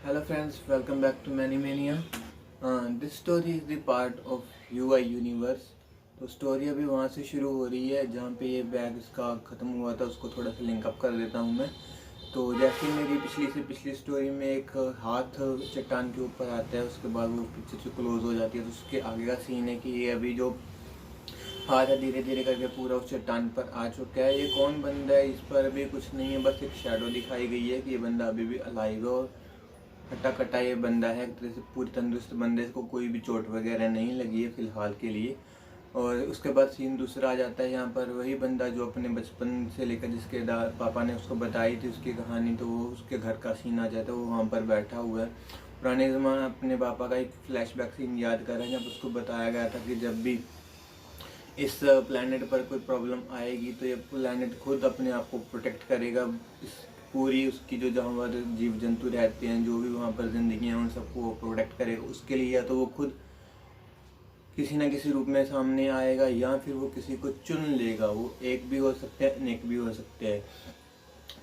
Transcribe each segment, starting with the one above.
Hello friends, welcome back to Many Mania. This story is the part of UI universe. तो story अभी वहाँ से शुरू हो रही है जहाँ पे ये बैग इसका ख़त्म हुआ था, उसको थोड़ा सा लिंक अप कर देता हूँ मैं। तो जैसे मेरी पिछली स्टोरी में एक हाथ चट्टान के ऊपर आता है, उसके बाद वो पीछे से क्लोज हो जाती है, तो उसके आगे का सीन है कि ये अभी जो हाथ है धीरे धीरे करके पूरा उस चट्टान पर आ चुका है। ये कौन बंदा है, इस पर अभी कुछ नहीं है, बस एक शैडो दिखाई गई है कि ये बंदा अभी भी अलाइव है और हट्टा कट्टा ये बंदा है, एक तरह से पूरी तंदुरुस्त बंदे को कोई भी चोट वगैरह नहीं लगी है फ़िलहाल के लिए। और उसके बाद सीन दूसरा आ जाता है, यहाँ पर वही बंदा जो अपने बचपन से लेकर जिसके पापा ने उसको बताई थी उसकी कहानी, तो वो उसके घर का सीन आ जाता है। वो वहाँ पर बैठा हुआ है, पुराने ज़माना अपने पापा का एक फ्लैशबैक सीन याद कर रहा है, जब उसको बताया गया था कि जब भी इस प्लैनेट पर कोई प्रॉब्लम आएगी तो ये प्लैनेट खुद अपने आप को प्रोटेक्ट करेगा। इस पूरी उसकी जो जहाँ पर जीव जंतु रहते हैं, जो भी वहाँ पर जिंदगी हैं, उन सबको वो प्रोटेक्ट करेगा। उसके लिए या तो वो खुद किसी न किसी रूप में सामने आएगा या फिर वो किसी को चुन लेगा। वो एक भी हो सकते हैं, अनेक भी हो सकते हैं।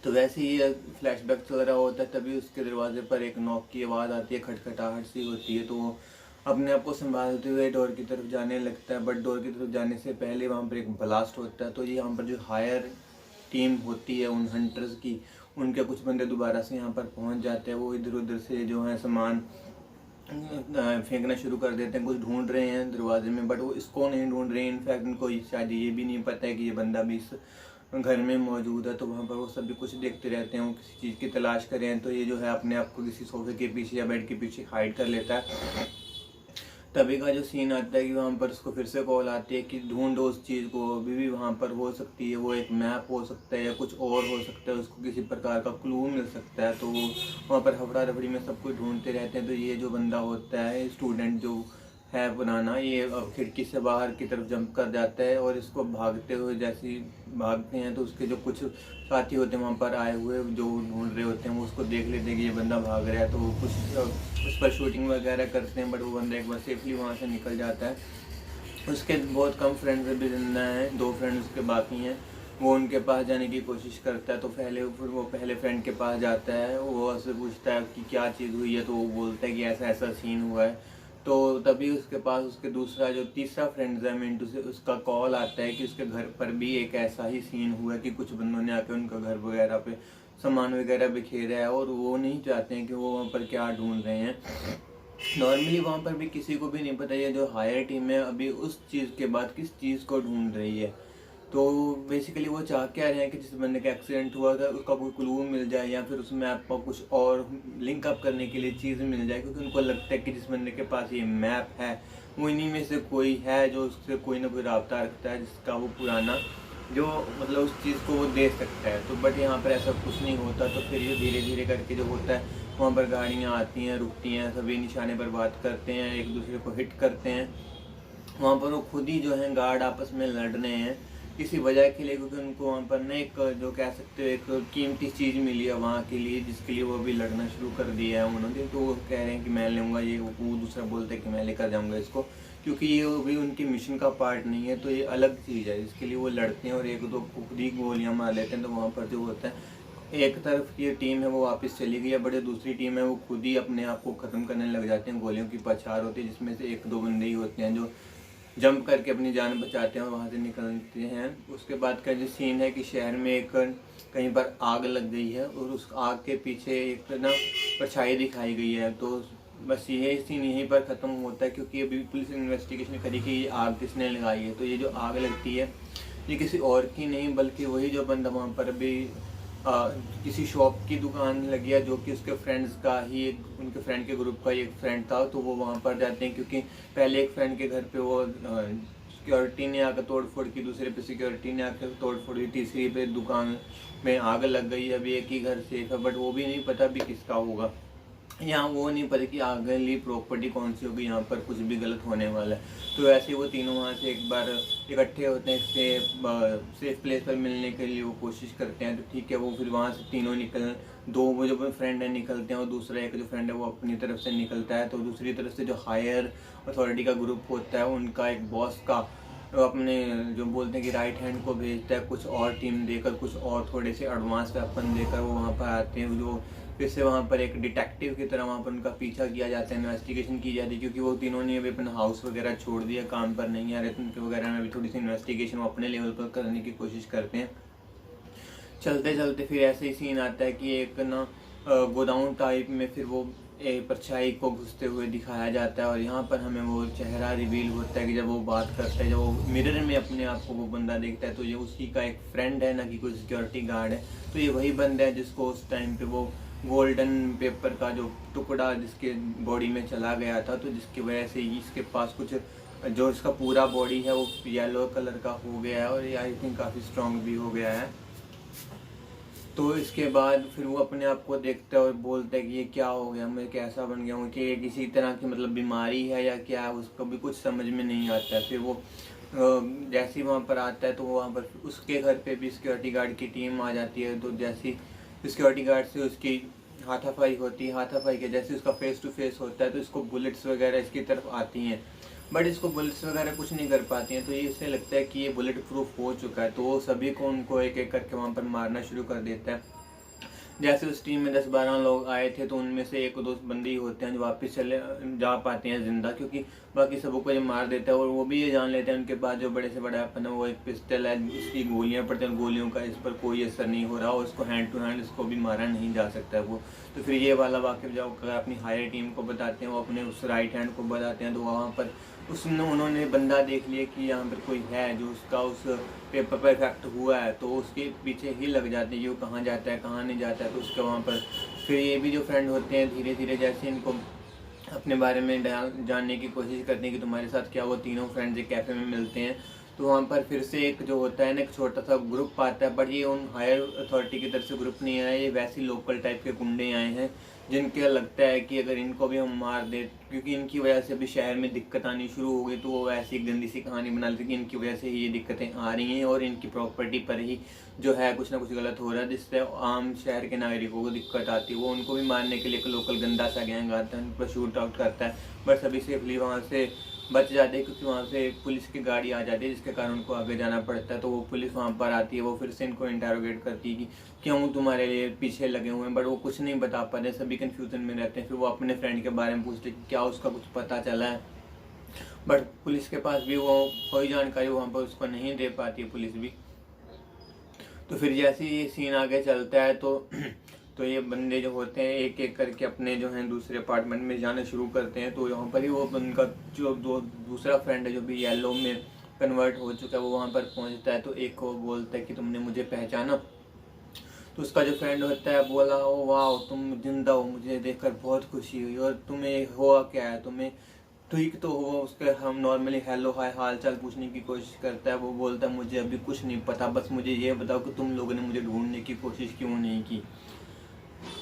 तो वैसे ही फ्लैशबैक चल रहा होता है, तभी उसके दरवाजे पर एक नॉक की आवाज़ आती है, खटखटाहट सी होती है। तो वो अपने आप को संभालते हुए डोर की तरफ जाने लगता है, बट डोर की तरफ जाने से पहले वहाँ पर एक ब्लास्ट होता है। तो ये यहाँ पर जो हायर टीम होती है उन हंटर्स की, उनके कुछ बंदे दोबारा से यहाँ पर पहुँच जाते हैं। वो इधर उधर से जो है सामान फेंकना शुरू कर देते हैं, कुछ ढूंढ रहे हैं दरवाजे में, बट वो इसको नहीं ढूंढ रहे हैं। इनफैक्ट उनको शायद ये भी नहीं पता है कि ये बंदा भी इस घर में मौजूद है। तो वहाँ पर वो सभी कुछ देखते रहते हैं, वो किसी चीज़ की तलाश करें, तो ये जो है अपने आप को किसी सोफे के पीछे या बेड के पीछे हाइड कर लेता है। तभी का जो सीन आता है कि वहाँ पर उसको फिर से कॉल आती है कि ढूंढो उस चीज़ को, अभी भी वहाँ पर हो सकती है, वो एक मैप हो सकता है या कुछ और हो सकता है, उसको किसी प्रकार का क्लू मिल सकता है। तो वो वहाँ पर हफड़ा दफड़ी में सब कुछ ढूंढते रहते हैं। तो ये जो बंदा होता है, स्टूडेंट जो है पुराना, ये खिड़की से बाहर की तरफ जंप कर जाता है और इसको भागते हुए जैसे ही भागते हैं तो उसके जो कुछ साथी होते हैं वहाँ पर आए हुए जो ढूंढ रहे होते हैं, वो उसको देख लेते हैं कि ये बंदा भाग रहा है। तो वो कुछ उस पर शूटिंग वगैरह करते हैं, बट वो बंदा एक बार सेफली वहाँ से निकल जाता है। उसके बहुत कम फ्रेंड्स अभी जिंदा हैं, 2 फ्रेंड्स उसके बाकी हैं। वो उनके पास जाने की कोशिश करता है, तो फिर वो पहले फ्रेंड के पास जाता है, वो उससे पूछता है कि क्या चीज़ हुई है, तो वो बोलता है कि ऐसा ऐसा सीन हुआ है। तो तभी उसके पास उसके दूसरा जो तीसरा फ्रेंड है मिंटू से, उसका कॉल आता है कि उसके घर पर भी एक ऐसा ही सीन हुआ है कि कुछ बंदों ने आके उनका घर वगैरह पे सामान वगैरह बिखेरा है और वो नहीं चाहते हैं कि वो वहाँ पर क्या ढूंढ रहे हैं। नॉर्मली वहाँ पर भी किसी को भी नहीं पता ये जो हायर टीम है अभी उस चीज़ के बाद किस चीज़ को ढूंढ रही है। तो बेसिकली वो चाह क्या रहे हैं कि जिस बंदे का एक्सीडेंट हुआ था उसका कोई क्लू मिल जाए या फिर उसमें आपको कुछ और लिंक अप करने के लिए चीज़ मिल जाए, क्योंकि उनको लगता है कि जिस बंदे के पास ये मैप है वो इन्हीं में से कोई है जो उससे कोई ना कोई राब्ता रखता है, जिसका वो पुराना जो मतलब उस चीज़ को वो दे सकता है। तो बट यहाँ पर ऐसा कुछ नहीं होता। तो फिर ये धीरे धीरे करके जो होता है, वहाँ पर गाड़ियाँ आती हैं, रुकती हैं, सभी निशाने पर बात करते हैं, एक दूसरे को हिट करते हैं। वहाँ पर वो खुद ही जो है गार्ड आपस में लड़ रहे हैं किसी वजह के लिए, क्योंकि उनको वहाँ पर ना एक जो कह सकते हो एक कीमती चीज़ मिली है वहाँ के लिए, जिसके लिए वो भी लड़ना शुरू कर दिया है उन्होंने। तो वो कह रहे हैं कि मैं लूँगा ये, वो दूसरा बोलता है कि मैं लेकर जाऊँगा इसको, क्योंकि ये भी उनके मिशन का पार्ट नहीं है। तो ये अलग चीज़ है, इसके लिए वो लड़ते हैं और एक दो खुद ही गोलियाँ मार लेते हैं। तो वहाँ पर जो होता है, एक तरफ की टीम है वो वापस चली गई है, बड़े दूसरी टीम है वो खुद ही अपने आप को ख़त्म करने लग जाते हैं। गोलियों की बौछार होती है, जिसमें से 1-2 बंदे ही होते हैं जो जंप करके अपनी जान बचाते हैं और वहाँ से निकलते हैं। उसके बाद का जो सीन है कि शहर में एक कहीं पर आग लग गई है और उस आग के पीछे एक ना परछाई दिखाई गई है। तो बस ये सीन यहीं पर ख़त्म होता है, क्योंकि अभी पुलिस इन्वेस्टिगेशन करी कि ये आग किसने लगाई है। तो ये जो आग लगती है ये किसी और की नहीं बल्कि वही जो बंदा वहाँ पर अभी किसी शॉप की दुकान लगी है, जो कि उसके फ्रेंड्स का ही उनके फ्रेंड के ग्रुप का एक फ्रेंड था। तो वो वहाँ पर जाते हैं, क्योंकि पहले एक फ्रेंड के घर पे वो सिक्योरिटी ने आकर तोड़ फोड़ की, दूसरे पे सिक्योरिटी ने आकर तोड़ फोड़ की, तीसरी पे दुकान में आग लग गई। अभी एक ही घर सेफ है, बट वो भी नहीं पता भी किसका होगा। यहाँ वो नहीं पता कि अगली प्रॉपर्टी कौन सी होगी, यहाँ पर कुछ भी गलत होने वाला है। तो ऐसे वो तीनों वहाँ से एक बार इकट्ठे होते हैं, सेफ प्लेस पर मिलने के लिए वो कोशिश करते हैं। तो ठीक है, वो फिर वहाँ से तीनों दो वो जो फ्रेंड है निकलते हैं और दूसरा एक जो फ्रेंड है वो अपनी तरफ से निकलता है। तो दूसरी तरफ से जो हायर अथॉरिटी का ग्रुप होता है उनका एक बॉस का तो अपने जो बोलते हैं कि राइट हैंड को भेजता है कुछ और टीम देकर, कुछ और थोड़े से एडवांस वेपन देकर वो वहाँ पर आते हैं। जो फिर से वहाँ पर एक डिटेक्टिव की तरह वहाँ पर उनका पीछा किया जाता है, इन्वेस्टिगेशन की जाती है, क्योंकि वो तीनों ने अभी अपना हाउस वगैरह छोड़ दिया, काम पर नहीं आ रहे, तो उनके वगैरह में अभी थोड़ी सी इन्वेस्टिगेशन वो अपने लेवल पर करने की कोशिश करते हैं। चलते चलते फिर ऐसे ही सीन आता है कि एक ना गोडाउन टाइप में फिर वो एक परछाई को घुसते हुए दिखाया जाता है, और यहाँ पर हमें वो चेहरा रिवील होता है कि जब वो बात करता है, जब वो मिरर में अपने आप को वो बंदा देखता है तो ये उसी का एक फ्रेंड है, ना कि कोई सिक्योरिटी गार्ड है। तो ये वही बंदा है जिसको उस टाइम पे वो गोल्डन पेपर का जो टुकड़ा जिसके बॉडी में चला गया था, तो जिसकी वजह से इसके पास कुछ जो इसका पूरा बॉडी है वो येलो कलर का हो गया है, और ये आई थिंक काफ़ी स्ट्रॉन्ग भी हो गया है। तो इसके बाद फिर वो अपने आप को देखता है और बोलता है कि ये क्या हो गया, मैं कैसा बन गया हूँ, कि ये किसी तरह की मतलब बीमारी है या क्या है, उसको भी कुछ समझ में नहीं आता है। फिर वो जैसे ही वहाँ पर आता है तो वहाँ पर उसके घर पे भी सिक्योरिटी गार्ड की टीम आ जाती है। तो जैसी सिक्योरिटी गार्ड से उसकी हाथापाई होती है, हाथापाई के जैसे उसका फेस टू फेस होता है तो इसको बुलेट्स वगैरह इसकी तरफ आती हैं, बट इसको बुलेट्स वगैरह कुछ नहीं कर पाती हैं। तो ये इससे लगता है कि ये बुलेट प्रूफ हो चुका है, तो वो सभी को उनको एक एक करके वहाँ पर मारना शुरू कर देता है। जैसे उस टीम में 10-12 लोग आए थे तो उनमें से एक दो बंदे ही होते हैं जो वापस चले जा पाते हैं जिंदा, क्योंकि बाकी सबको को ये मार देता है। और वो भी ये जान लेते हैं उनके पास जो बड़े से बड़ा वेपन है वो एक पिस्टल है, इसकी गोलियां पड़ती हैं, गोलियों का इस पर कोई असर नहीं हो रहा, और इसको हैंड टू हैंड इसको भी मारा नहीं जा सकता है वो। तो फिर ये वाला वाक़या जब अपनी हायर टीम को बताते हैं, वो अपने उस राइट हैंड को बताते हैं, तो वहाँ पर उन्होंने बंदा देख लिया कि यहाँ पर कोई है जो उसका उस पेपर पर इफेक्ट हुआ है, तो उसके पीछे ही लग जाते हैं कि वो कहाँ जाता है कहाँ नहीं जाता है। तो उसके वहाँ पर फिर ये भी जो फ्रेंड होते हैं धीरे धीरे जैसे इनको अपने बारे में जानने की कोशिश करते हैं कि तुम्हारे साथ क्या, वो तीनों फ्रेंड्स एक कैफ़े में मिलते हैं। तो वहाँ पर फिर से एक जो होता है ना एक छोटा सा ग्रुप आता है, बट ये उन हायर अथॉरिटी की तरफ से ग्रुप नहीं आया, ये वैसी लोकल टाइप के गुंडे आए हैं जिनके लगता है कि अगर इनको भी हम मार दे, क्योंकि इनकी वजह से अभी शहर में दिक्कत आनी शुरू हो गई, तो वो ऐसी एक गंदी सी कहानी बना लेते कि इनकी वजह से ही ये दिक्कतें आ रही हैं और इनकी प्रॉपर्टी पर ही जो है कुछ ना कुछ गलत हो रहा है, जिससे आम शहर के नागरिकों को दिक्कत आती है। वो उनको भी मारने के लिए एक लोकल गंदा सा गैंग आता है, उन पर शूट आउट करता है, बट सभी सेफली वहाँ से बच जाते हैं, क्योंकि वहाँ से पुलिस की गाड़ी आ जाती है जिसके कारण उनको आगे जाना पड़ता है। तो वो पुलिस वहाँ पर आती है, वो फिर से इनको इंटरोगेट करती है कि क्यों तुम्हारे लिए पीछे लगे हुए हैं, बट वो कुछ नहीं बता पाते, सभी कन्फ्यूजन में रहते हैं। फिर वो अपने फ्रेंड के बारे में पूछते हैं कि क्या उसका कुछ पता चला है, बट पुलिस के पास भी वो कोई जानकारी वहाँ पर उसको नहीं दे पाती है पुलिस भी। तो फिर जैसे ये सीन आगे चलता है तो ये बंदे जो होते हैं एक एक करके अपने जो हैं दूसरे अपार्टमेंट में जाना शुरू करते हैं। तो यहाँ पर ही वो उनका जो दूसरा फ्रेंड है जो भी येलो में कन्वर्ट हो चुका है वो वहाँ पर पहुँचता है। तो एक को बोलता है कि तुमने मुझे पहचाना, तो उसका जो फ्रेंड होता है बोला ओ वाह तुम जिंदा हो, मुझे देखकर बहुत खुशी हुई, और तुम्हें हुआ क्या है, तुम्हें ठीक तो हो। उसके हम नॉर्मली हेलो हाय हाल चाल पूछने की कोशिश करता है, वो बोलता है मुझे अभी कुछ नहीं पता, बस मुझे ये बताओ कि तुम लोगों ने मुझे ढूंढने की कोशिश क्यों नहीं की।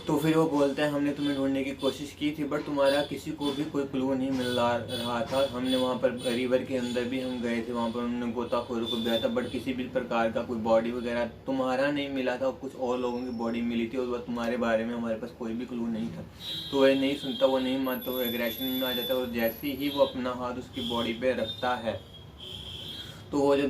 तो फिर वो बोलते हैं हमने तुम्हें ढूंढने की कोशिश की थी, बट तुम्हारा किसी को भी कोई क्लू नहीं मिल रहा था। हमने वहाँ पर रिवर के अंदर भी हम गए थे, वहाँ पर उन्होंने गोताखोरों को गया था, बट किसी भी प्रकार का कोई बॉडी वगैरह तुम्हारा नहीं मिला था, कुछ और लोगों की बॉडी मिली थी, और वह तुम्हारे बारे में हमारे पास कोई भी क्लू नहीं था। तो वह नहीं सुनता, वो नहीं मानता, वो एग्रेशन में आ जाता है, और जैसे ही वो अपना हाथ उसकी बॉडी पर रखता है तो वो जो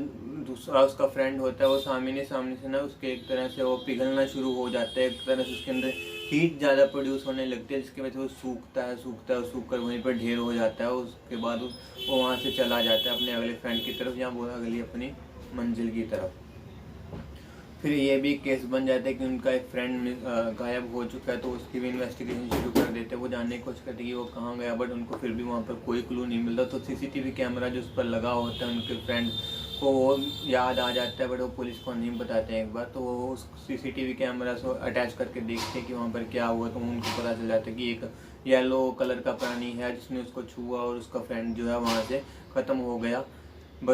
दूसरा उसका फ्रेंड होता है वो सामने से ना उसके एक तरह से वो पिघलना शुरू हो जाता है, एक तरह से उसके अंदर हीट ज़्यादा प्रोड्यूस होने लगती है, जिसकी वजह से वो सूख कर वहीं पर ढेर हो जाता है। उसके बाद वो वहाँ से चला जाता है अपने अगले फ्रेंड की तरफ, या वो अगली अपनी मंजिल की तरफ। फिर ये भी केस बन जाता है कि उनका एक फ्रेंड गायब हो चुका है, तो उसकी भी इन्वेस्टिगेशन शुरू कर देते हैं, वो जानने की कोशिश करते हैं कि वो कहाँ गया, बट उनको फिर भी वहाँ पर कोई क्लू नहीं मिलता। तो सीसीटीवी कैमरा जो उस पर लगा होता है उनके फ्रेंड को वो याद आ जाता है, बट वो पुलिस को नहीं बताते हैं एक बार। तो वो उस सीसीटीवी कैमरा से अटैच करके देखते हैं कि वहाँ पर क्या हुआ, तो उनको पता चल जाता है कि एक येलो कलर का प्राणी है जिसने उसको छुआ और उसका फ्रेंड जो है वहाँ से ख़त्म हो गया।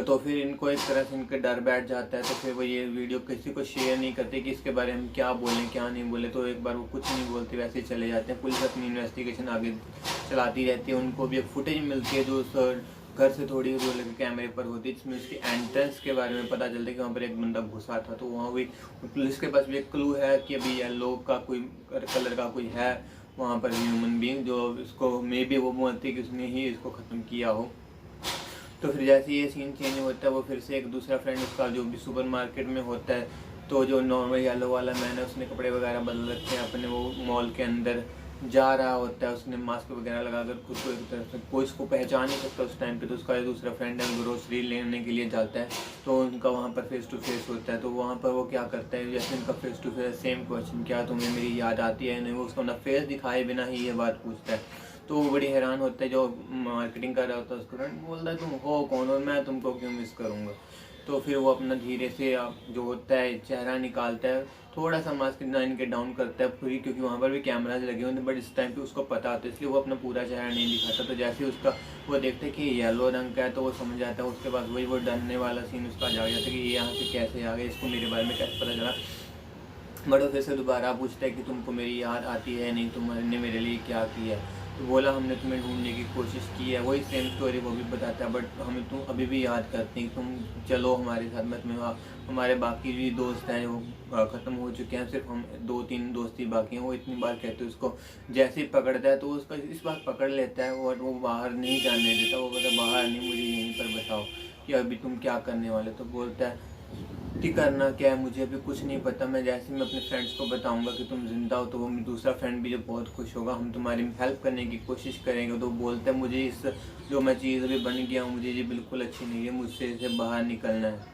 तो फिर इनको एक तरह से इनके डर बैठ जाता है, तो फिर वो ये वीडियो किसी को शेयर नहीं करते कि इसके बारे में क्या बोलें क्या नहीं बोले। तो एक बार वो कुछ नहीं बोलते, वैसे ही चले जाते हैं। पुलिस अपनी इन्वेस्टिगेशन आगे चलाती रहती है। उनको भी एक फुटेज मिलती है जो उस घर से थोड़ी दूर लगे कैमरे पर होती है, जिसमें उसकी एंट्रेंस के बारे में पता चलता है कि वहाँ पर एक बंदा घुसा था। तो वहाँ भी पुलिस के पास भी एक क्लू है कि अभी येलो का कोई कलर का कोई है वहाँ पर ह्यूमन बीइंग, जो इसको मे बी वो बोलती है कि उसने ही इसको ख़त्म किया हो। तो फिर जैसे ये सीन चेंज होता है वो फिर से एक दूसरा फ्रेंड उसका जो भी सुपरमार्केट में होता है, तो जो नॉर्मल येलो वाला मैन है उसने कपड़े वगैरह बदल रखे हैं अपने, वो मॉल के अंदर जा रहा होता है, उसने मास्क वगैरह लगाकर खुद को एक तरफ से, कोई उसको पहचान नहीं सकता उस टाइम पे। तो उसका दूसरा फ्रेंड है ग्रोसरी लेने के लिए जाता है, तो उनका वहाँ पर फेस टू फेस होता है। तो वहाँ पर वो क्या करता है, जैसे उनका face to face same question, क्या तुम्हें मेरी याद आती है नहीं, वो उसको ना फेस दिखाए बिना ही ये बात पूछता है। तो वो बड़ी हैरान होता है, जो मार्केटिंग कर रहा होता है उसको फ्रेंड बोलता है तुम हो कौन और मैं तुमको क्यों मिस करूँगा। तो फिर वो अपना धीरे से जो होता है चेहरा निकालता है, थोड़ा सा मास्क डिजाइन के डाउन करता है पूरी, क्योंकि वहाँ पर भी कैमराज लगे हुए थे, बट इस टाइम पे उसको पता होता है इसलिए वो अपना पूरा चेहरा नहीं दिखाता। तो जैसे उसका वो देखते हैं कि येलो रंग का है तो वो समझ जाता है। उसके बाद वही वो डरने वाला सीन उसका जाग जाता है कि ये यहाँ से कैसे आ गए, इसको मेरे बारे में कैसे पता चला। बट वो फिर से दोबारा पूछता है कि तुमको मेरी याद आती है नहीं, तुमने मेरे लिए क्या किया। तो बोला हमने तुम्हें ढूंढने की कोशिश की है, वही सेम स्टोरी वो भी बताता है, बट हमें तुम अभी भी याद करते हैं, तुम चलो हमारे साथ में, तुम्हें हमारे बाकी भी दोस्त हैं वो ख़त्म हो चुके हैं, सिर्फ हम 2-3 दोस्त ही बाकी हैं। वो इतनी बार कहते हैं उसको, जैसे ही पकड़ता है तो उसका इस बार पकड़ लेता है और वो बाहर नहीं जाने देता। वो कहता है बाहर नहीं, मुझे यहीं पर बताओ कि अभी तुम क्या करने वाले। तो बोलता है कि करना क्या है मुझे अभी कुछ नहीं पता, मैं जैसे मैं अपने फ्रेंड्स को बताऊंगा कि तुम जिंदा हो तो वो दूसरा फ्रेंड भी जो बहुत खुश होगा, हम तुम्हारी हेल्प करने की कोशिश करेंगे। तो बोलते हैं मुझे इस जो मैं चीज़ अभी बन गया हूँ मुझे ये बिल्कुल अच्छी नहीं है, मुझसे इसे बाहर निकलना है।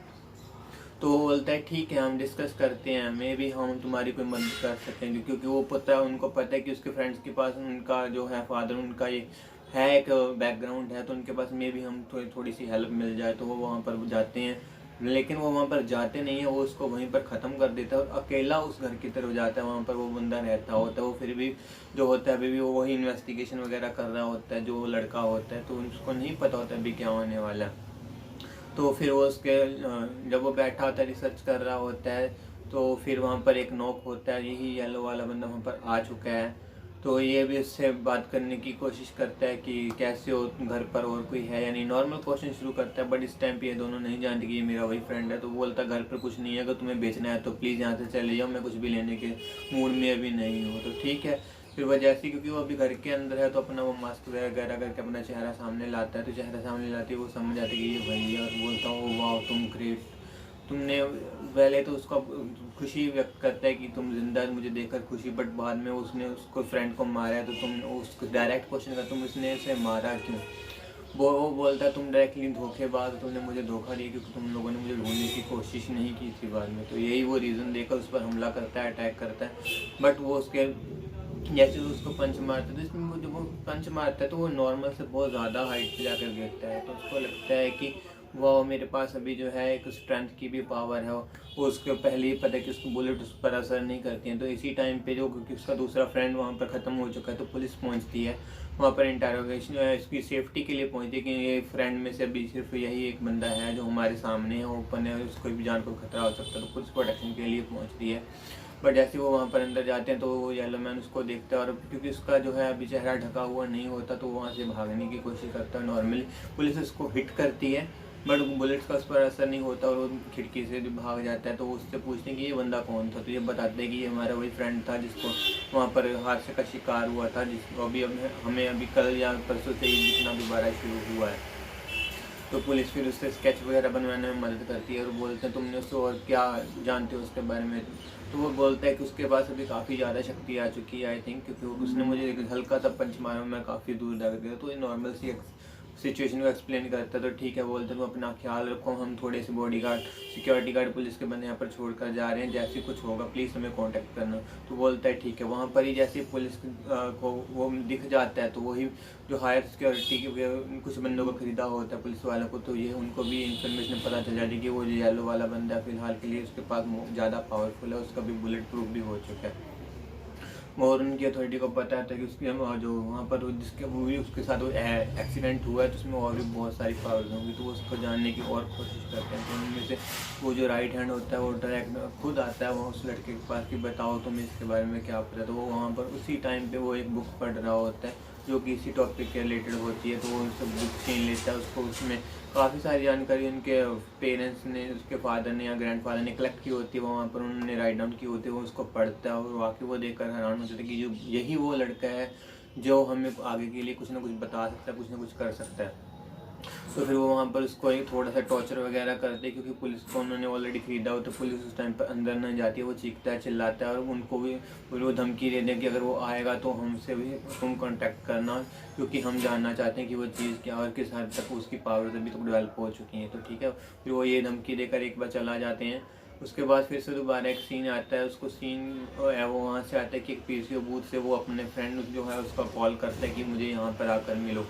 तो वो बोलता है ठीक है हम डिस्कस करते हैं, मे भी हम तुम्हारी कोई मदद कर सकेंगे, क्योंकि वो पता है, उनको पता है कि उसके फ्रेंड्स के पास उनका जो है फादर, उनका ये है एक बैकग्राउंड है, तो उनके पास मे भी हम थोड़ी सी हेल्प मिल जाए। तो वो वहाँ पर जाते हैं, लेकिन वो वहाँ पर जाते नहीं है, वो उसको वहीं पर ख़त्म कर देता है और अकेला उस घर की तरफ जाता है। वहाँ पर वो बंदा रहता होता है, वो फिर भी जो होता है अभी भी वो वही इन्वेस्टिगेशन वगैरह कर रहा होता है, जो लड़का होता है, तो उसको नहीं पता होता अभी क्या होने वाला है। तो फिर वो उसके जब वो बैठा होता है रिसर्च कर रहा होता है, तो फिर वहाँ पर एक नॉक होता है, यही येलो वाला बंदा वहाँ पर आ चुका है। तो ये भी उससे बात करने की कोशिश करता है कि कैसे हो घर पर और कोई है या नहीं, नॉर्मल क्वेश्चन शुरू करता है। बट इस टाइम पे ये दोनों नहीं जानते कि ये मेरा वही फ्रेंड है। तो वो बोलता है घर पर कुछ नहीं है, अगर तुम्हें बेचना है तो प्लीज़ यहाँ से चले जाओ, मैं कुछ भी लेने के मूड में अभी नहीं हूँ। तो ठीक है, फिर वह जैसे क्योंकि वो अभी घर के अंदर है तो अपना वो मास्क वगैरह करके अपना चेहरा सामने लाता है। तो चेहरा सामने लाते ही वो समझ जाते कि ये वही है, और बोलता हूँ वाह तुम ग्रेट, तुमने पहले तो उसका खुशी व्यक्त करता है कि तुम जिंदा मुझे देखकर खुशी, बट बाद में उसने उसको फ्रेंड को मारा है। तो तुम उसको डायरेक्ट क्वेश्चन कर, तुम उसने उसे मारा क्यों। वो बोलता है तुम डायरेक्टली धोखेबाज, तुमने मुझे धोखा दिया क्योंकि तुम लोगों ने मुझे ढूंढने की कोशिश नहीं की थी बाद में। तो यही वो रीज़न देकर उस पर हमला करता है, अटैक करता है। बट वो उसके जैसे उसको पंच मारता है, तो इसमें वो जब वो पंच मारता है तो वो नॉर्मल से बहुत ज़्यादा हाइट पे जाकर गिरता है। तो उसको लगता है कि वो मेरे पास अभी जो है एक स्ट्रेंथ की भी पावर है, वो उसको पहले ही पता है कि उसको बुलेट उस पर असर नहीं करती है। तो इसी टाइम पे जो क्योंकि उसका दूसरा फ्रेंड वहाँ पर ख़त्म हो चुका है, तो पुलिस पहुँचती है वहाँ पर, इंटरोगेशन इसकी सेफ्टी के लिए पहुँचती है कि ये फ्रेंड में से अभी सिर्फ यही एक बंदा है जो हमारे सामने है, ओपन है, उसको भी जान को खतरा हो सकता है। तो पुलिस प्रोटेक्शन के लिए पहुँचती है। बट जैसे वो वहाँ पर अंदर जाते हैं तो वो येलो मैन उसको देखता है, और क्योंकि उसका जो है अभी चेहरा ढका हुआ नहीं होता तो वहाँ से भागने की कोशिश करता है। नॉर्मली पुलिस उसको हिट करती है, बट बुलेट्स का उस पर असर नहीं होता और वो खिड़की से भी भाग जाता है। तो उससे पूछते हैं कि ये बंदा कौन था, तो ये बताते हैं कि ये हमारा वही फ्रेंड था जिसको वहाँ पर हादसे का शिकार हुआ था, जिसको अभी हमें अभी कल या परसों से ही दिखना दोबारा शुरू हुआ है। तो पुलिस फिर उससे स्केच वगैरह बनवाने में मदद करती है और बोलते हैं तुमने उसको और क्या जानते हो उसके बारे में। तो वो बोलता है कि उसके पास अभी काफ़ी ज़्यादा शक्ति आ चुकी है आई थिंक, क्योंकि उसने मुझे एक हल्का सा पंच मारा, मैं काफ़ी दूर दग गया। तो ये नॉर्मल सी सिचुएशन को एक्सप्लेन करता है। तो ठीक है बोलते तुम अपना ख्याल रखो, हम थोड़े से body guard security guard police के बंदे यहाँ पर छोड़ कर जा रहे हैं, जैसे कुछ होगा प्लीज़ हमें कांटेक्ट करना। तो बोलता है ठीक है। वहाँ पर ही जैसे पुलिस को वो दिख जाता है तो वही जो हायर सिक्योरिटी के कुछ बंदों को खरीदा होता है पुलिस वालों को, तो ये उनको भी इन्फॉर्मेशन पता चल जाती है कि वो जो येलो वाला बंदा है फिलहाल के लिए उसके पास ज़्यादा पावरफुल है, उसका भी बुलेट प्रूफ भी हो चुका है। और उनकी अथॉरिटी को पता था कि उसके जो वहाँ पर जिसके वो भी उसके साथ वो एक्सीडेंट हुआ है तो उसमें और भी बहुत सारी पावर्स होंगी, तो वो उसको जानने की और कोशिश करते हैं। तो उनमें से वो जो राइट हैंड होता है वो डायरेक्ट खुद आता है वहाँ उस लड़के के पास कि बताओ तुम्हें इसके बारे में क्या पता है। तो वो वहाँ पर उसी टाइम पे वो एक बुक पढ़ रहा होता है जो कि इसी टॉपिक के रिलेटेड होती है। तो वो सब बुक छीन लेता है उसको, उसमें काफ़ी सारी जानकारी उनके पेरेंट्स ने, उसके फादर ने या ग्रैंडफादर ने कलेक्ट की होती है, वहाँ पर उन्होंने राइट डाउन की होती है। वो उसको पढ़ता है और वाकई वो देखकर हैरान होता है कि जो यही वो लड़का है जो हमें आगे के लिए कुछ ना कुछ बता सकता है, कुछ ना कुछ कर सकता है। तो फिर वो वहाँ पर उसको एक थोड़ा सा टॉर्चर वगैरह करते हैं, क्योंकि पुलिस को उन्होंने ऑलरेडी खरीदा हो, तो पुलिस उस टाइम पर अंदर नहीं जाती है। वो चीखता है, चिल्लाता है और उनको भी वो धमकी देते हैं कि अगर वो आएगा तो हमसे भी तुम कांटेक्ट करना, क्योंकि हम जानना चाहते हैं कि वो चीज़ क्या और किस हद तक उसकी पावर्स अभी तक डेवलप हो चुकी हैं। तो ठीक है, फिर वो ये धमकी देकर एक बार चला जाते हैं। उसके बाद फिर से दोबारा एक सीन आता है, उसको सीन वो वहाँ से आता है कि एक पीसीओ बूथ से वो अपने फ्रेंड जो है उसका कॉल करता है कि मुझे यहाँ पर आकर मिलो।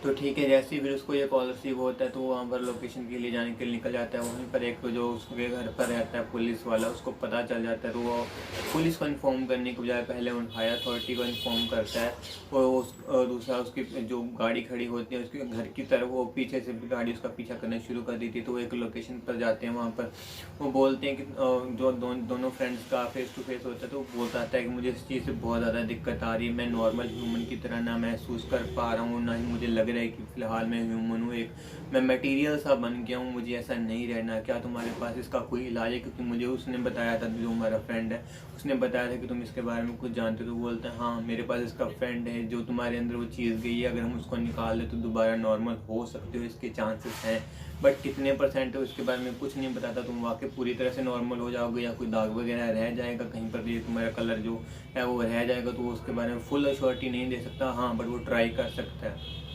तो ठीक है, जैसे ही फिर उसको ये कॉल रिसीव होता है तो वो वहाँ पर लोकेशन के लिए जाने के लिए निकल जाता है। वहीं पर एक जो उसके घर पर रहता है पुलिस वाला, उसको पता चल जाता है, तो वो पुलिस को इन्फॉर्म करने के बजाय पहले उन हायर अथॉरिटी को इन्फॉर्म करता है। और दूसरा उसकी जो गाड़ी खड़ी होती है उसके घर की तरफ, वो पीछे से गाड़ी उसका पीछा करना शुरू कर देती है। तो वो एक लोकेशन पर जाते हैं, वहाँ पर वो बोलते हैं कि जो दोनों फ्रेंड्स का फेस टू फेस होता है, तो वो बोलता है कि मुझे इस चीज़ से बहुत ज़्यादा दिक्कत आ रही है, मैं नॉर्मल ह्यूमन की तरह ना महसूस कर पा रहा हूँ, ना ही मुझे लग रहा है कि फ़िलहाल मैं ह्यूमन हूँ, एक मैं मटेरियल सा बन गया हूँ, मुझे ऐसा नहीं रहना। क्या तुम्हारे पास इसका कोई इलाज है? क्योंकि मुझे उसने बताया था, जो हमारा फ्रेंड है उसने बताया था कि तुम इसके बारे में कुछ जानते हो। तो बोलते हैं हाँ, मेरे पास इसका फ्रेंड है, जो तुम्हारे अंदर वो चीज़ गई है, अगर हम उसको निकाल दें तो दोबारा नॉर्मल हो सकते हो, इसके चांसेस हैं, बट कितने परसेंट है उसके बारे में कुछ नहीं बताता। तुम वाकई पूरी तरह से नॉर्मल हो जाओगे या कोई दाग वगैरह रह जाएगा कहीं पर भी, तुम्हारा कलर जो है वो रह जाएगा, तो वो उसके बारे में फुल अश्योरिटी नहीं दे सकता, हाँ बट वो ट्राई कर सकता है।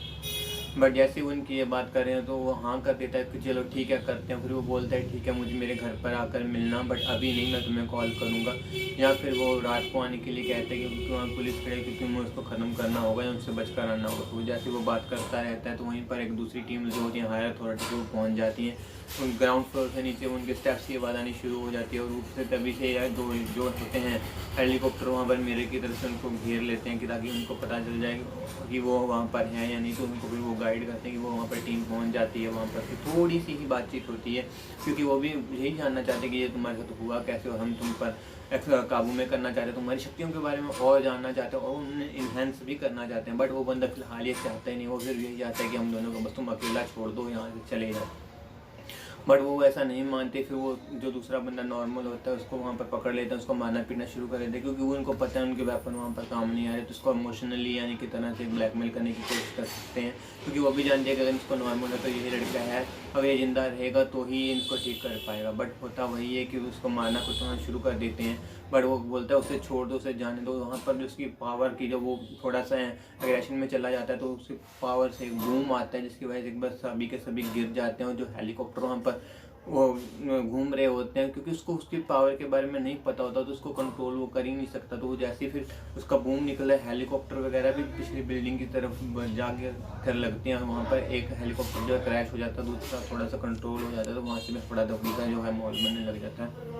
बट जैसे ही उनकी ये बात कर रहे हैं तो वो हाँ कर देता है कि चलो ठीक है करते हैं। फिर वो बोलता है ठीक है, मुझे मेरे घर पर आकर मिलना, बट अभी नहीं, मैं तुम्हें कॉल करूँगा। या फिर वो रात को आने के लिए कहते हैं कि वहाँ पुलिस खड़े, क्योंकि मुझे उसको ख़त्म करना होगा या उनसे बचकर आना होगा। तो जैसे वो बात करता रहता है तो वहीं पर एक दूसरी टीम जो होती है हायर अथॉरिटी की, वो पहुँच जाती है। उन ग्राउंड फ्लोर से नीचे उनके स्टेप्स की आवाज़ आनी शुरू हो जाती है, और उससे तभी से या जो होते हैं हेलीकॉप्टर वहाँ पर मेरे की तरफ से उनको घेर लेते हैं कि ताकि उनको पता चल जाए कि वो वहाँ पर है या नहीं। तो उनको फिर वो गाइड करते हैं कि वो वहाँ पर टीम पहुँच जाती है। वहाँ पर फिर थोड़ी सी ही बातचीत होती है, क्योंकि वो भी यही जानना चाहते हैं कि ये तुम्हारे साथ हुआ कैसे, और हम तुम पर काबू में करना चाहते हैं, तुम्हारी शक्तियों के बारे में और जानना चाहते हैं और उन्हें इन्हेंस भी करना चाहते हैं। बट वो बंदा फिलहाल ये चाहता ही नहीं, वो फिर यही चाहता है कि हम दोनों को बस तुम अकेला छोड़ दो, यहाँ से चले जाओ। बट वो ऐसा नहीं मानते। फिर वो जो दूसरा बंदा नॉर्मल होता है उसको वहाँ पर पकड़ लेते हैं, उसको मारना पीटना शुरू कर देते हैं, क्योंकि वो उनको पता है उनके वेपन वहाँ पर काम नहीं आ रहे। तो उसको इमोशनली यानी कि तरह से ब्लैकमेल करने की कोशिश कर सकते हैं, क्योंकि वो भी जानते हैं कि अगर इसको नॉर्मल है तो यही लड़का है, अगर ये जिंदा रहेगा तो ही इनको ठीक कर पाएगा। बट होता वही है कि उसको मारना कुटना शुरू कर देते हैं। बट वो बोलता है उसे छोड़ दो, उसे जाने दो। वहाँ पर जो उसकी पावर की, जब वो थोड़ा सा एग्रेशन में चला जाता है तो उसकी पावर से एक बूम आता है, जिसकी वजह से एक बार सभी के सभी गिर जाते हैं। और जो हेलीकॉप्टर वहाँ पर वो घूम रहे होते हैं, क्योंकि उसको उसकी पावर के बारे में नहीं पता होता तो उसको कंट्रोल वो कर ही नहीं सकता। तो वो जैसे फिर उसका बूम निकला, हेलीकॉप्टर वगैरह भी पिछली बिल्डिंग की तरफ जाके कर लगते हैं। वहाँ पर एक हेलीकॉप्टर जो क्रैश हो जाता है, दूसरा थोड़ा सा कंट्रोल हो जाता है, तो वहाँ से भी थोड़ा दफड़ीका जो है माहौल बनने लग जाता है।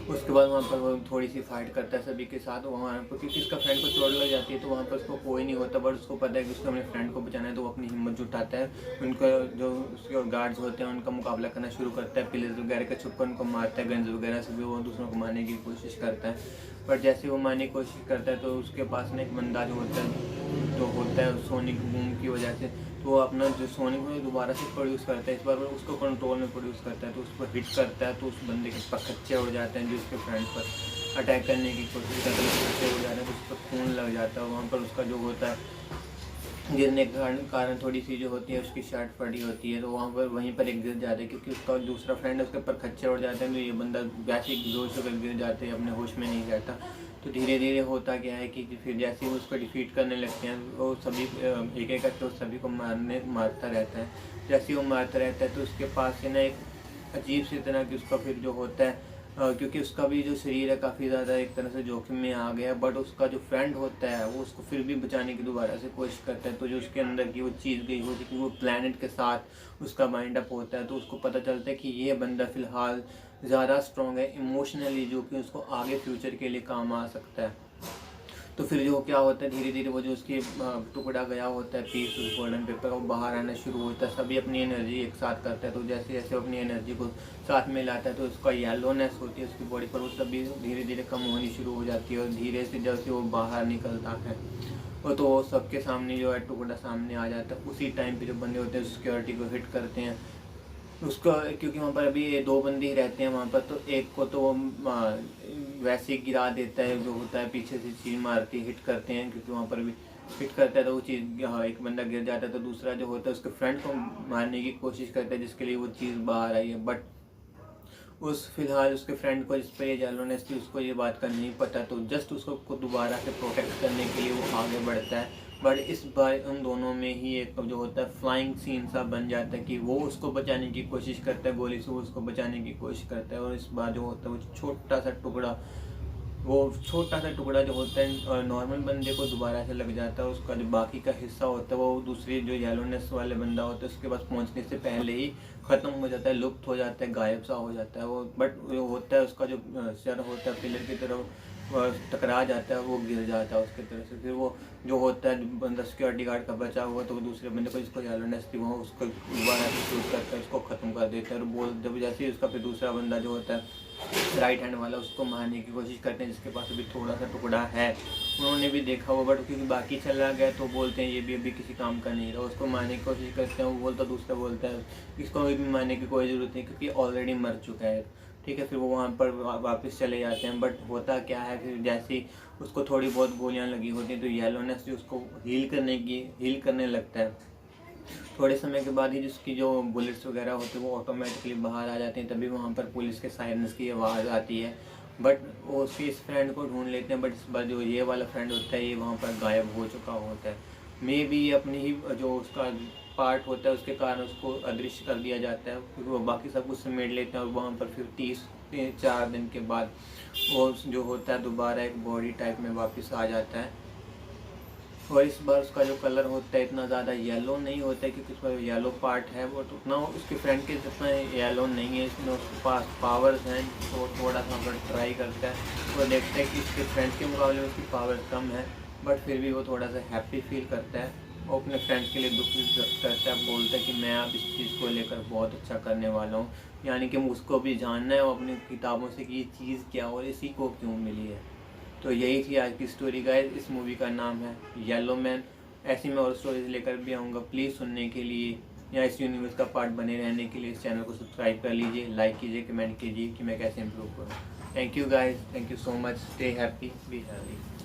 उसके बाद वहाँ पर वो थोड़ी सी फाइट करता है सभी के साथ वहाँ पर, क्योंकि उसका फ्रेंड को चोट लग जाती है तो वहाँ पर उसको कोई नहीं होता। बट उसको पता है कि उसको अपने फ्रेंड को बचाना है, तो वो अपनी हिम्मत जुटाता है। उनका जो उसके और गार्ड्स होते हैं उनका मुकाबला करना शुरू करता है, पिलर्स वगैरह का छुप कर उनको मारता है, गन्स वगैरह से भी वो दूसरों को मारने की कोशिश करता है। बट जैसे वो मारने की कोशिश करता है तो उसके पास ना एक बंदा जो होता है सोनिक बूम की वजह से, तो वो अपना जो सोनिक को दोबारा से प्रोड्यूस करता है। इस बार वो उसको कंट्रोल में प्रोड्यूस करता है, तो उसको हिट करता है, तो उस बंदे के पकच्चे उड़ जाते हैं जो उसके फ्रेंड पर अटैक करने की कोशिश करते हैं, पकच्चे उड़ जाते हैं, तो उस पर खून लग जाता है। वहाँ पर उसका जो होता है गिरने के कारण थोड़ी सी जो होती है उसकी शर्ट फटी होती है, तो वहाँ पर वहीं पर एक गिर जाता है, क्योंकि उसका दूसरा फ्रेंड उसके ऊपर खच्चे उड़ जाते हैं। तो ये बंदा वैसे ही जोश होकर गिर जाते हैं, अपने होश में नहीं रहता। तो धीरे धीरे होता क्या है कि फिर जैसे ही वो उसको डिफीट करने लगते हैं, वो सभी एक एक करके उस सभी को मारता रहता है। जैसे ही वो मारता रहता है तो उसके पास से ना एक अजीब सी तरह की उसका फिर जो होता है, क्योंकि उसका भी जो शरीर है काफ़ी ज़्यादा एक तरह से जोखिम में आ गया, बट उसका जो फ्रेंड होता है वो उसको फिर भी बचाने की दोबारा से कोशिश करता है। तो जो उसके अंदर की वो चीज़ गई होती है कि वो प्लैनेट के साथ उसका माइंड अप होता है, तो उसको पता चलता है कि ये बंदा फ़िलहाल ज़्यादा स्ट्रॉन्ग है इमोशनली, जो कि उसको आगे फ्यूचर के लिए काम आ सकता है। तो फिर जो क्या होता है धीरे धीरे वो जो उसकी टुकड़ा गया होता है पीस उस गोल्डन पेपर वो बाहर आना शुरू होता है। सभी अपनी एनर्जी एक साथ करते हैं, तो जैसे जैसे अपनी एनर्जी को साथ में लाता है तो उसका येलोनेस होती है उसकी बॉडी पर, वो सभी धीरे धीरे कम होनी शुरू हो जाती है। और धीरे से जैसे वो बाहर निकलता है वो तो सबके सामने जो है टुकड़ा सामने आ जाता है। उसी टाइम पे जो बंदे होते हैं सिक्योरिटी को हिट करते हैं उसका, क्योंकि वहाँ पर अभी दो बंदे ही रहते हैं वहाँ पर, तो एक को तो वैसे ही गिरा देता है, जो होता है पीछे से चीर मारती हिट करते हैं, क्योंकि वहाँ पर भी हिट करता है तो वो चीज़, हाँ, एक बंदा गिर जाता है तो दूसरा जो होता है उसके फ्रेंड को मारने की कोशिश करता है जिसके लिए वो चीज़ बाहर आई है। बट उस फिलहाल उसके फ्रेंड को जिस पर ये जेलोनेस थी उसको ये बात का नहीं पता, तो जस्ट उसको दोबारा से प्रोटेक्ट करने के लिए वो आगे बढ़ता है। बट इस बार उन दोनों में ही एक जो होता है फ्लाइंग सीन सा बन जाता है कि वो उसको बचाने की कोशिश करता है, गोली से वो उसको बचाने की कोशिश करता है, और इस बार जो होता है वो छोटा सा टुकड़ा जो होता है नॉर्मल बंदे को दोबारा से लग जाता है। उसका जो बाकी का हिस्सा होता है वो दूसरी जो येलोनेस वाले बंदा होता है उसके पास पहुंचने से पहले ही ख़त्म हो जाता है, लुप्त हो जाता है, गायब सा हो जाता है वो। बट वो होता है उसका जो सर होता है पिलर की तरफ टकरा जाता है, वो गिर जाता है उसकी तरफ से। फिर वो जो होता है बंदा सिक्योरिटी गार्ड का बचा हुआ तो वो दूसरे बंदे को जिसको येलोनेस थी वो उसको दोबारा से शूट करके उसको ख़त्म कर देता है। और बोल जब जैसे ही उसका फिर दूसरा बंदा जो होता है राइट हैंड वाला उसको मारने की कोशिश करते हैं जिसके पास अभी थोड़ा सा टुकड़ा है, उन्होंने भी देखा हुआ बट क्योंकि बाकी चला गया तो बोलते हैं ये भी अभी किसी काम का नहीं रहा, उसको मारने की कोशिश करते हैं। वो बोलता दूसरा बोलता है इसको भी मारने की कोई ज़रूरत नहीं क्योंकि ऑलरेडी मर चुका है। ठीक है, फिर वो वहाँ पर वापस चले जाते हैं। बट होता क्या है फिर जैसे ही उसको थोड़ी बहुत गोलियाँ लगी होती हैं तो येलोनेस जो उसको हील करने लगता है। थोड़े समय के बाद ही जिसकी जो बुलेट्स वगैरह होती है वो ऑटोमेटिकली बाहर आ जाती हैं, तभी वहाँ पर पुलिस के सायरन्स की आवाज़ आती है। बट वो उसके इस फ्रेंड को ढूंढ लेते हैं, बट इस बार जो ये वाला फ्रेंड होता है ये वहाँ पर गायब हो चुका होता है। मे बी ये अपनी ही जो उसका पार्ट होता है उसके कारण उसको अदृश्य कर दिया जाता है, फिर वो बाकी सब कुछ समेट लेते हैं और वहाँ पर फिर 4 दिन के बाद वो जो होता है दोबारा एक बॉडी टाइप में वापस आ जाता है। और इस बार उसका जो कलर होता है इतना ज़्यादा येलो नहीं होता है क्योंकि उसका येलो पार्ट है वो तो उतना उसके फ्रेंड के जितना येलो नहीं है। इसमें उसके पास पावर्स हैं तो थोड़ा सा अगर ट्राई करता है तो देखता है कि इसके फ्रेंड्स के मुकाबले में उसकी पावर कम है, बट फिर भी वो थोड़ा सा हैप्पी फील करता है और अपने फ्रेंड्स के लिए दुख भी व्यक्त करता है। बोलता है कि मैं अब इस चीज़ को लेकर बहुत अच्छा करने वाला हूँ, यानी कि उसको भी जानना है और अपनी किताबों से कि ये चीज़ क्या और इसी को क्यों मिली है। तो यही थी आज की स्टोरी गाइस। इस मूवी का नाम है येलो मैन। ऐसी मैं और स्टोरीज लेकर भी आऊँगा, प्लीज़ सुनने के लिए या इस यूनिवर्स का पार्ट बने रहने के लिए इस चैनल को सब्सक्राइब कर लीजिए, लाइक कीजिए, कमेंट कीजिए कि मैं कैसे इम्प्रूव करूँ। Thank you guys, thank you so much, stay happy, be healthy.